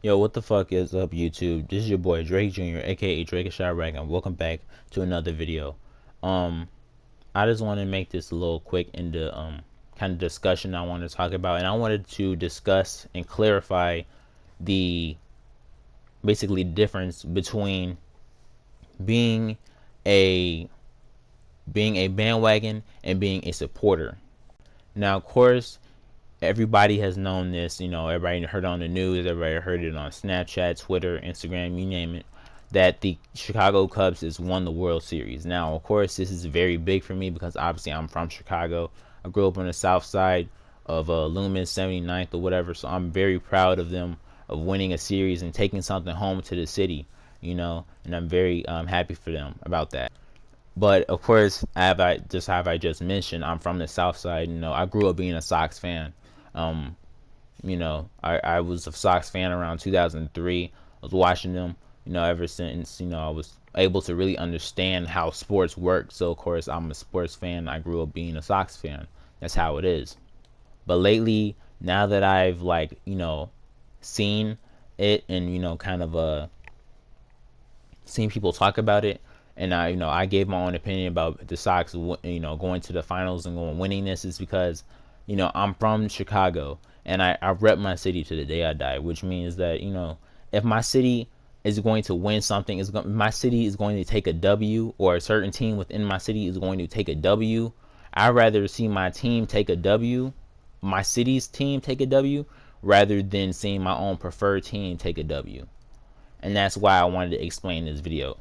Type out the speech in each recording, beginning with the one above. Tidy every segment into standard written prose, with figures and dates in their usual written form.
Yo, what the fuck is up, YouTube? This is your boy Drake Jr., aka twitch-XxDrakeJuniorxX, and welcome back to another video. Um, I just want to make this a little quick into kind of discussion I want to talk about, and I wanted to discuss and clarify the basically difference between being a bandwagon and being a supporter. Now, of course, everybody has known this, everybody heard it on the news, everybody heard it on Snapchat, Twitter, Instagram, you name it, that the Chicago Cubs has won the World Series. Now, of course, this is very big for me because obviously I'm from Chicago. I grew up on the south side of Loomis, 79th or whatever, so I'm very proud of them of winning a series and taking something home to the city, and I'm very happy for them about that. But of course, have I just mentioned, I'm from the south side. I grew up being a Sox fan. Um, I was a Sox fan around 2003. I was watching them, ever since, I was able to really understand how sports work. So, of course, I'm a sports fan. I grew up being a Sox fan. That's how it is. But lately, now that I've, seen it and, kind of seen people talk about it, and I gave my own opinion about the Sox, going to the finals and winning this, is because, I'm from Chicago, and I rep my city to the day I die, which means that, if my city is going to win something, my city is going to take a W, or a certain team within my city is going to take a W, I'd rather see my team take a W, my city's team take a W, rather than seeing my own preferred team take a W. And that's why I wanted to explain this video.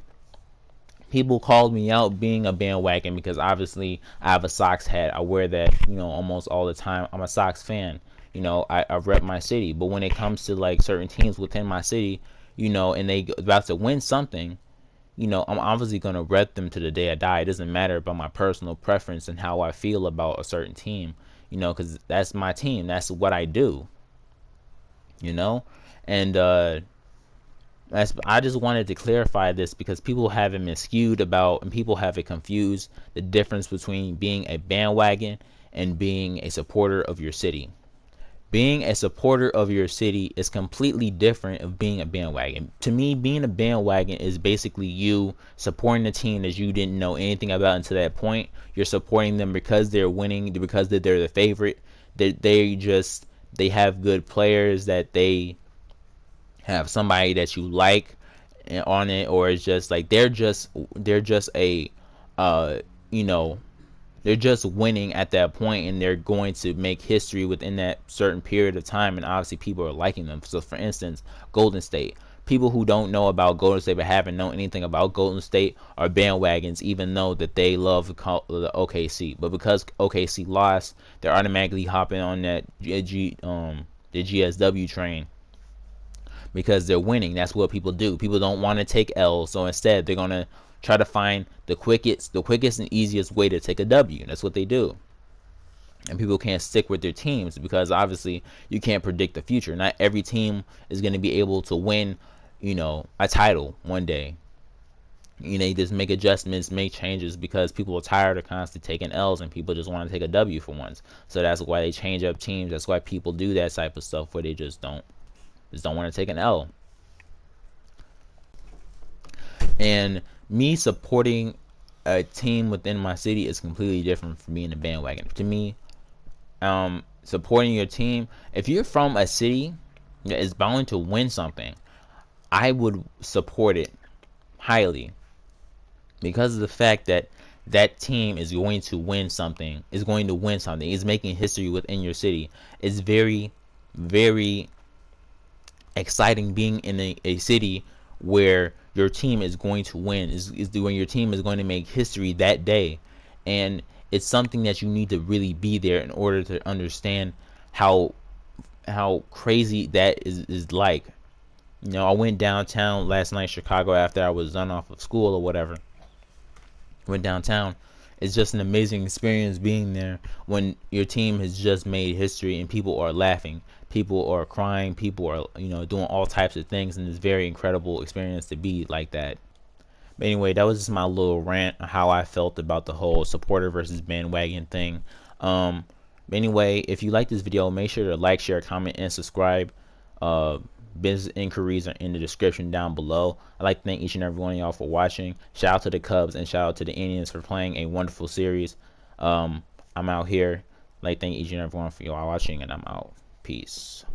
People called me out being a bandwagon because obviously I have a Sox hat. I wear that, almost all the time. I'm a Sox fan. I rep my city. But when it comes to like certain teams within my city, and they about to win something, I'm obviously going to rep them to the day I die. It doesn't matter about my personal preference and how I feel about a certain team, because that's my team. That's what I do, and I just wanted to clarify this because people have it miscued about, and people have it confused, the difference between being a bandwagon and being a supporter of your city. Being a supporter of your city is completely different of being a bandwagon. To me, being a bandwagon is basically you supporting a team that you didn't know anything about until that point. You're supporting them because they're winning, because they're the favorite. They have good players, that they have somebody that you like on it, or it's just like they're just a they're just winning at that point, and they're going to make history within that certain period of time, and obviously people are liking them. So for instance, Golden State, people who don't know about Golden State but haven't known anything about Golden State are bandwagons, even though that they love the OKC. But because OKC lost, they're automatically hopping on that the GSW train because they're winning. That's what people do. People don't want to take L's, so instead they're gonna try to find the quickest and easiest way to take a W. That's what they do. And people can't stick with their teams because obviously you can't predict the future. Not every team is going to be able to win, a title one day. You just make adjustments, make changes, because people are tired of constantly taking L's and people just want to take a W for once. So that's why they change up teams. That's why people do that type of stuff where they just don't want to take an L. And me supporting a team within my city is completely different from being a bandwagon. To me, supporting your team, if you're from a city that is bound to win something, I would support it highly, because of the fact that that team is going to win something, is making history within your city. It's very, very exciting being in a city where your team is going to win, is when your team is going to make history that day. And it's something that you need to really be there in order to understand how crazy that is like. I went downtown last night, Chicago, after I was done off of school or whatever. Went downtown. It's just an amazing experience being there when your team has just made history and people are laughing, people are crying, people are doing all types of things, and it's a very incredible experience to be like that. But anyway, that was just my little rant on how I felt about the whole supporter versus bandwagon thing. Anyway, if you like this video, make sure to like, share, comment, and subscribe. business inquiries are in the description down below. I'd like to thank each and every one of y'all for watching. Shout out to the Cubs and shout out to the Indians for playing a wonderful series. I'm out here. I'd like to thank each and every one for y'all watching, and I'm out. Peace.